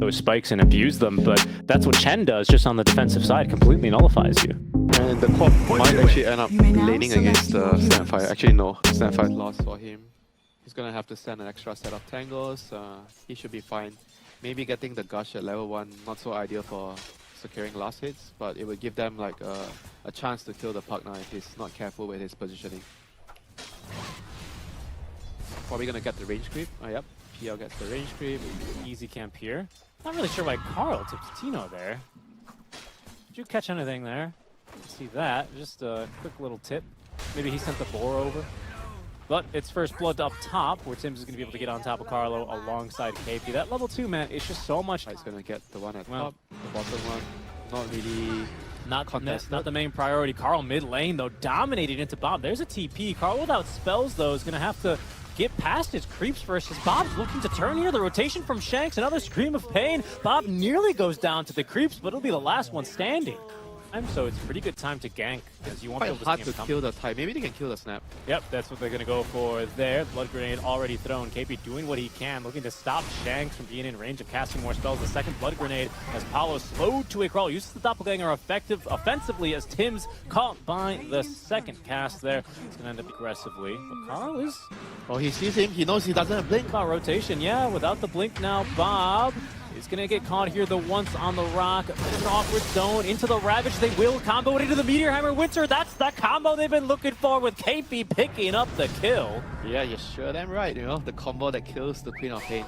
those spikes and abuse them, but that's what Chen does just on the defensive side, completely nullifies you. And the quad might actually end up laning against Snapfire. Actually no, Snapfire lost for him. He's gonna have to send an extra set of tangles. He should be fine. Maybe getting the gush at level 1, not so ideal for securing last hits, but it would give them like a chance to kill the partner if he's not careful with his positioning. Probably gonna get the range creep. Oh yep, PL gets the range creep. Easy camp here. Not really sure why Carl tipped Tino there. Did you catch anything there? See that, just a quick little tip. Maybe he sent the boar over. But it's first blood up top, where Tim's is going to be able to get on top of Carlo alongside KP. That level 2, man, it's just so much. He's going to get the one at top, the bottom one. Not really not the main priority. Carl mid lane, though, dominated into Bob. There's a TP. Carl without spells, though, is going to have to get past his creeps first, as Bob's looking to turn here. The rotation from Shanks, another scream of pain. Bob nearly goes down to the creeps, but it'll be the last one standing. So it's a pretty good time to gank, because you won't be able to hard to kill the type. Maybe they can kill the snap. Yep, that's what they're going to go for there. Blood grenade already thrown. KP doing what he can, looking to stop Shanks from being in range of casting more spells. The second blood grenade as Paulo slowed to a crawl. Uses the doppelganger offensively as Tim's caught by the second cast there. It's going to end up aggressively. But Carl is... Oh, he sees him. He knows he doesn't blink. About rotation, yeah. Without the blink now, Bob is going to get caught here the once on the rock. An awkward zone into the Ravage. They will combo it into the Meteor Hammer. WtR, that's the combo they've been looking for, with KP picking up the kill. Yeah, you're sure damn right, you know, the combo that kills the Queen of Pain.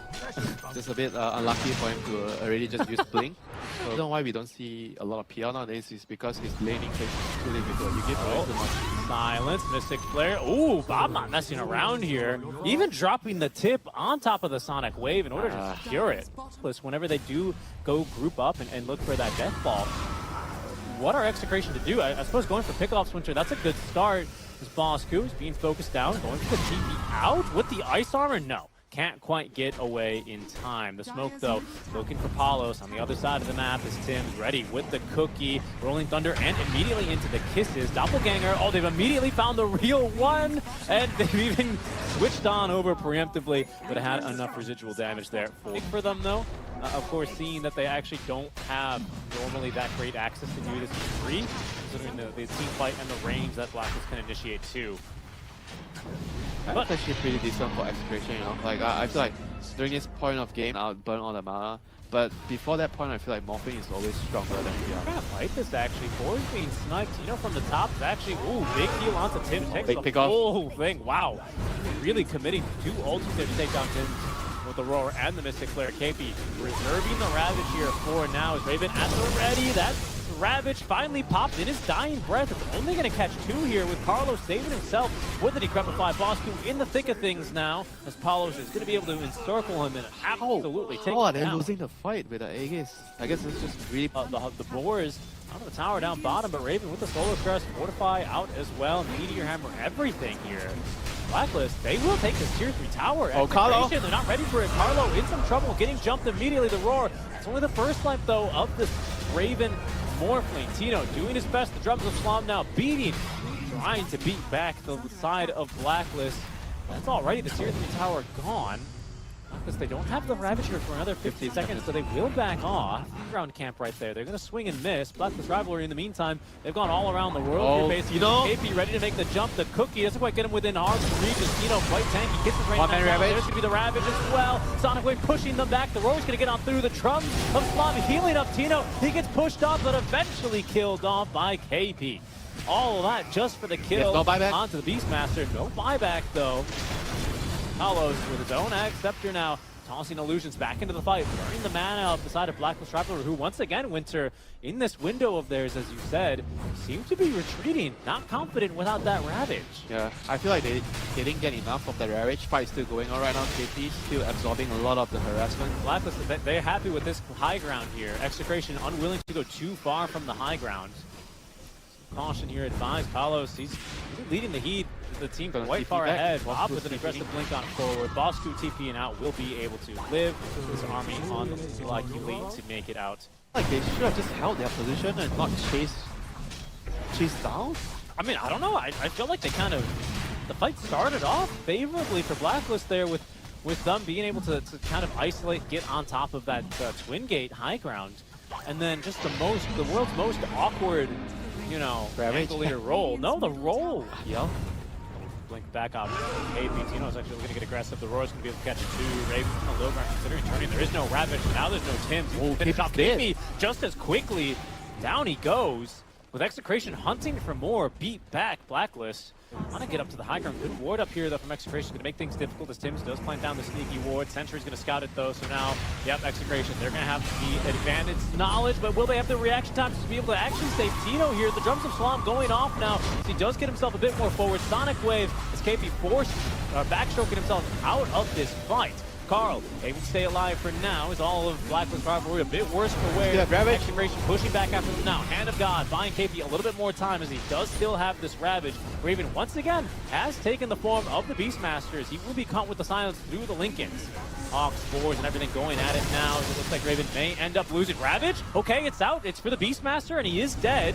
Just a bit unlucky for him to already just use Blink. So the reason why we don't see a lot of PL nowadays is because his laning phase is too difficult. You give away too much. Silence, Mystic Flare. Ooh, Bob not messing around here. Even dropping the tip on top of the Sonic Wave in order to secure it. Whenever they do go group up and look for that death ball, what are Execration to do? I suppose going for pickoffs, WtR, that's a good start. This Bosku is being focused down, going for the TP out with the ice armor. No, can't quite get away in time. The smoke, though, looking for Palos on the other side of the map as Tim's ready with the cookie, rolling thunder, and immediately into the kisses. Doppelganger, oh, they've immediately found the real one, and they've even switched on over preemptively, but had enough residual damage there. For them, though, of course, seeing that they actually don't have normally that great access to do this for free, considering the team fight and the range that Blacklist can initiate too. That's actually pretty decent for Execration, you know. Like I feel like during this point of game, I'll burn all the mana. But before that point, I feel like Morphing is always stronger than VR. I like this actually. Boar's being sniped. From the top is actually, ooh, big heal onto Tim. Takes big the pick whole thing. Wow. Really committing 2 ultis there to take down Tim with the Roar and the Mystic Flare. KP reserving the Ravage here for now. Is Raven at the ready? That's Ravage finally popped in his dying breath. It's only going to catch 2 here, with Carlos saving himself with the Decrepify. Bosku in the thick of things now, as Paulos is going to be able to encircle him and absolutely take him down. They're losing the fight with the Aegis. I guess it's just really... the boar is out of the tower down bottom, but Raven with the Solar Crest, Fortify out as well. Meteor Hammer, everything here. Blacklist, they will take this tier 3 tower. Oh, Carlo! They're not ready for it. Carlo in some trouble, getting jumped immediately. The Roar. It's only the first life, though, of this Raven Morphling. Tino doing his best. The drums of Slam now beating, trying to beat back the side of Blacklist. That's already the tier 3 tower gone. Because they don't have the Ravage here for another 15 seconds, so they will back off. Ground camp right there. They're going to swing and miss. Blacklist Rivalry in the meantime, they've gone all around the world. Here, basically. KP ready to make the jump. The cookie doesn't quite get him within arm's reach. Tino quite tanky. Gets his range. There's going to be the Ravage as well. Sonic Wave pushing them back. The Roar's going to get on through the trunks of Slam, healing up Tino. He gets pushed off, but eventually killed off by KP. All of that just for the kill. No buyback onto the Beastmaster. No buyback, though. Palos with his own Ag Scepter now, tossing illusions back into the fight, burning the mana up beside of Blacklist Rivalry, who once again, WtR, in this window of theirs, as you said, seem to be retreating, not confident without that Ravage. Yeah, I feel like they didn't get enough of the Ravage. Fight still going on right now. KP still absorbing a lot of the harassment. Blacklist, they're happy with this high ground here. Execration unwilling to go too far from the high ground. Caution here advised. Palos, he's leading the heat. The team quite far ahead. Bob with an aggressive blink on forward. Bosku TPing out will be able to live his army on the likely to make it out. Like they should have just held their position and not chase down. I mean, I don't know. I feel like they kind of, the fight started off favorably for Blacklist there with with them being able to kind of isolate, get on top of that twin gate high ground, and then just the world's most awkward, you know, angolier roll. No, the roll. Yep. Blink back up. KP, Tino is actually going to get aggressive. The Roar's going to be able to catch two. Raven on the low ground considering turning. There is no Ravage. Now there's no Tims. Finish off KP just as quickly. Down he goes. With Execration hunting for more. Beat back Blacklist. Want to get up to the high ground. Good ward up here, though, from Execration. Going to make things difficult as Tims does plant down the sneaky ward. Sentry's going to scout it, though. So now, yep, Execration. They're going to have the advantage knowledge, but will they have the reaction time to be able to actually save Tino here? The drums of Slam going off now. So he does get himself a bit more forward. Sonic Wave as KP forced backstroking himself out of this fight. Carl, able to stay alive for now, is all of Blacklist rivalry a bit worse for wear. Execration pushing back after them now. Hand of God buying KP a little bit more time as he does still have this Ravage. Raven once again has taken the form of the Beastmasters. He will be caught with the silence through the Lincolns. Hawks, Spores, and everything going at it now. It looks like Raven may end up losing. Ravage, okay, it's out. It's for the Beastmaster, and he is dead.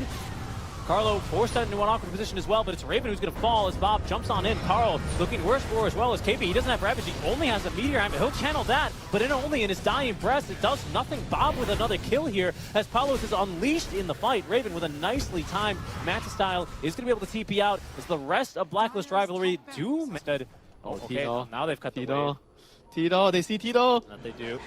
Carlo forced out into an awkward position as well, but it's Raven who's going to fall as Bob jumps on in. Carl looking worse for as well as KP. He doesn't have Ravage. He only has a Meteor Hammer. He'll channel that, but only in his dying breath. It does nothing. Bob with another kill here as Palos is unleashed in the fight. Raven with a nicely timed Manta style is going to be able to TP out as the rest of Blacklist rivalry do instead. Oh, okay. Tino. Now they've cut the Tino. Tino, they see Tino. That they do.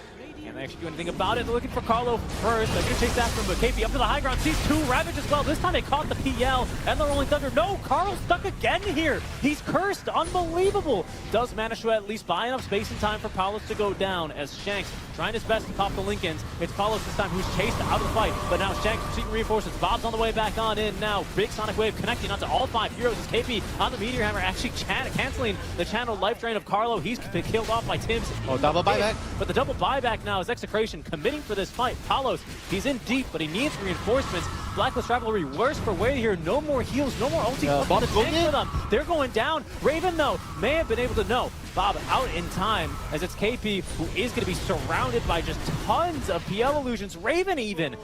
Can't actually do anything about it. They're looking for Carlo first. They're going to chase after him, but KP up to the high ground. Sees two Ravage as well. This time they caught the PL and the Rolling Thunder. No, Carl's stuck again here. He's cursed. Unbelievable. Does manage to at least buy enough space and time for Palos to go down as Shanks trying his best to pop the Lincolns. It's Palos this time who's chased out of the fight, but now Shanks receiving reinforcements. Bob's on the way back on in now. Big Sonic Wave connecting onto all 5 heroes as KP on the Meteor Hammer actually canceling the channel life drain of Carlo. He's been killed off by Tims. Oh, double buyback. But the double buyback now is Execration committing for this fight. Palos, he's in deep, but he needs reinforcements. Blacklist rivalry worse for wear here. No more heals, no more ulti for them. They're going down. Raven, though, may have been able to know. Bob out in time as it's KP who is going to be surrounded by just tons of PL illusions. Raven even. If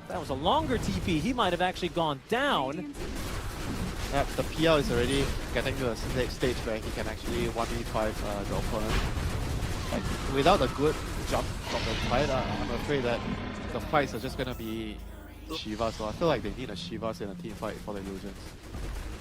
that was a longer TP, he might have actually gone down. Yep, the PL is already getting to a stage where he can actually 1v5 the opponent. Like, without a good jump from the fight, I'm afraid that the fights are just going to be Shiva, so I feel like they need a Shivas in a team fight for the illusions.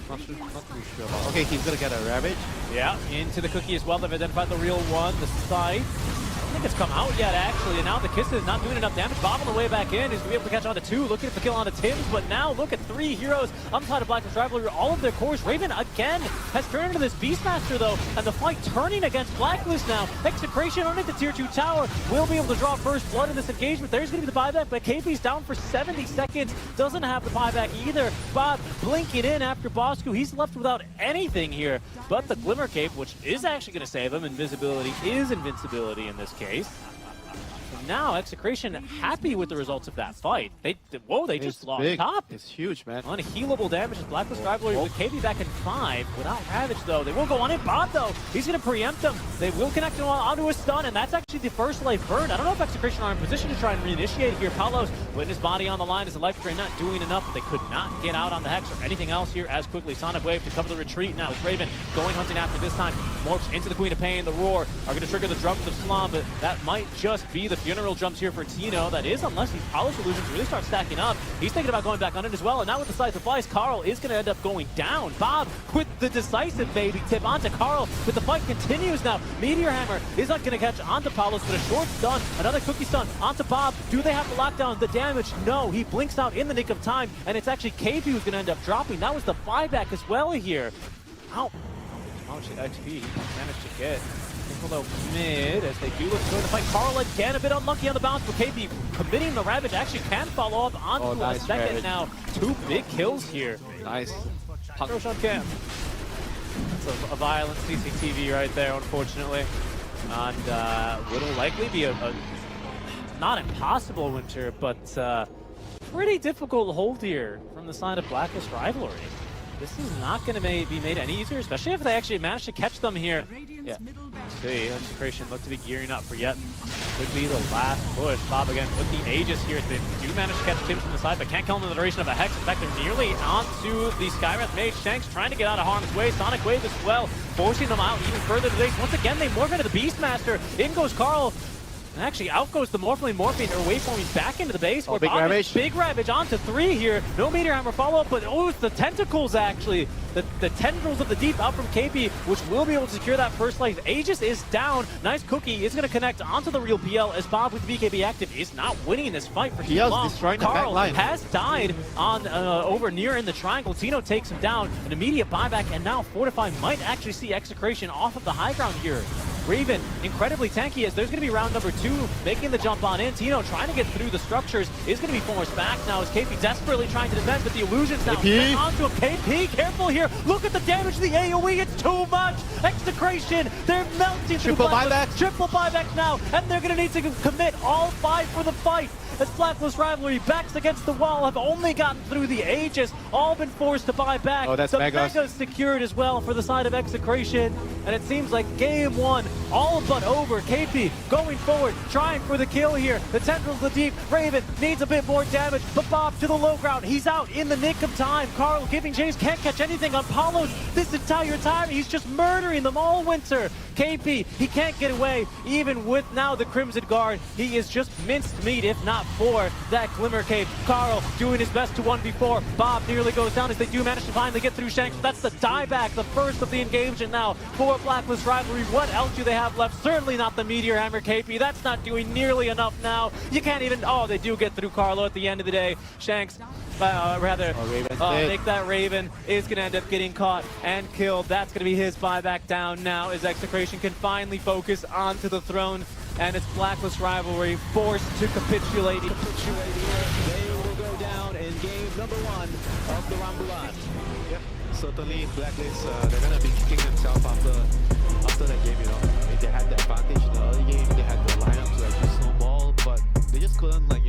Not too sure about. Okay, he's going to get a Ravage. Yeah, into the cookie as well. They've identified the real one, the Scythe. I don't think it's come out yet, actually, and now the Kiss is not doing enough damage. Bob on the way back in is going to be able to catch on to 2, looking for kill on to Tims, but now look at 3 heroes outside of Blacklist rivalry, all of their cores. Raven again has turned into this Beastmaster, though, and the fight turning against Blacklist now. Execration underneath the tier 2 tower will be able to draw first blood in this engagement. There's going to be the buyback, but KP's down for 70 seconds. Doesn't have the buyback either. Bob blinking in after Bosku. He's left without anything here, but the Glimmer Cape, which is actually going to save him. Invisibility is invincibility in this case. And now Execration happy with the results of that fight. They just lost big. top. It's huge, man. Unhealable damage as Blacklist rivalry with KP back in 5 without Ravage, though. They will go on in. Bob, though, he's going to preempt them. They will connect him onto a stun, and that's actually the first life burn. I don't know if Execration are in position to try and reinitiate here. Palos putting his body on the line as the life drain not doing enough, but they could not get out on the Hex or anything else here as quickly. Sonic Wave to cover the retreat now. It's Raven going hunting after this time. Morphs into the Queen of Pain. The Roar are going to trigger the drums of Slam, but that might just be the funeral drums here for Tino. That is, unless these Palos illusions really start stacking up. He's thinking about going back on it as well, and now with the Scythe of Vice, Carl is going to end up going down. Bob with the decisive baby tip onto Carl, but the fight continues now. Meteor Hammer is not going to catch onto Palos, but a short stun, another cookie stun onto Bob. Do they have to lock down the damage? No, he blinks out in the nick of time, and it's actually KP who's going to end up dropping. That was the buyback as well here. How much XP he managed to get. Although mid, as they do look to go to fight. Carl again a bit unlucky on the bounce, but KP committing the Ravage actually can follow up onto a second Ravage. Now. 2 big kills here. Nice. Roshan Cam. That's a violent CCTV right there, unfortunately. And will likely be a not impossible winter, but pretty difficult hold here from the side of Blacklist rivalry. This is not going to be made any easier, especially if they actually manage to catch them here. Yeah. See, Execration look to be gearing up for yet could be the last push. Bob again with the Aegis here. They do manage to catch Tim from the side, but can't kill him in the duration of a Hex. In fact, they're nearly onto the Skywrath Mage. Shanks trying to get out of harm's way. Sonic Wave as well, forcing them out even further to the base. Once again, they morph into the Beastmaster. In goes Carl. And actually, out goes the Morphling Morphine, or waveforming back into the base. Oh, big Ravage. Big Ravage onto 3 here. No Meteor Hammer follow-up, but oh, it's the tentacles actually. The tendrils of the deep out from KP, which will be able to secure that first life. Aegis is down. Nice cookie is going to connect onto the real PL as Bob with BKB active is not winning this fight for too long. Carl has died on over near in the triangle. Tino takes him down. An immediate buyback, and now Fortify might actually see Execration off of the high ground here. Raven, incredibly tanky as there's going to be round number 2, making the jump on in. Tino trying to get through the structures is going to be forced back now as KP desperately trying to defend, but the illusions now onto him. KP, careful here. Look at the damage to the AoE. It's too much. Execration, they're melting. Triple buyback. Triple buyback now, and they're going to need to commit all 5 for the fight. As Blacklist Rivalry backs against the wall, have only gotten through the Aegis, all been forced to buy back. Oh, that's the Megas. Megas secured as well for the side of Execration, and it seems like game 1 all but over. KP going forward, trying for the kill here. The tendrils, the deep. Raven needs a bit more damage, but Bob to the low ground. He's out in the nick of time. Carl giving chase, can't catch anything on Paulos this entire time. He's just murdering them all winter. KP, he can't get away, even with now the Crimson Guard. He is just minced meat, if not for that Glimmer Cape. Carl doing his best to 1v4. Bob nearly goes down as they do manage to finally get through Shanks. That's the dieback, the first of the engagement now for Blacklist Rivalry. What else do they have left? Certainly not the Meteor Hammer KP. That's not doing nearly enough now. You can't even, oh, they do get through Carlo at the end of the day. Shanks, make that Raven is going to end up getting caught and killed. That's going to be his buyback down now as Execration can finally focus onto the throne, and it's Blacklist Rivalry forced to capitulate. They will go down in game number 1 of the Rambulan. Yep, certainly Blacklist, they're going to be kicking themselves after that game, you know. They had the advantage in the early game, they had the lineup to actually snowball, but they just couldn't like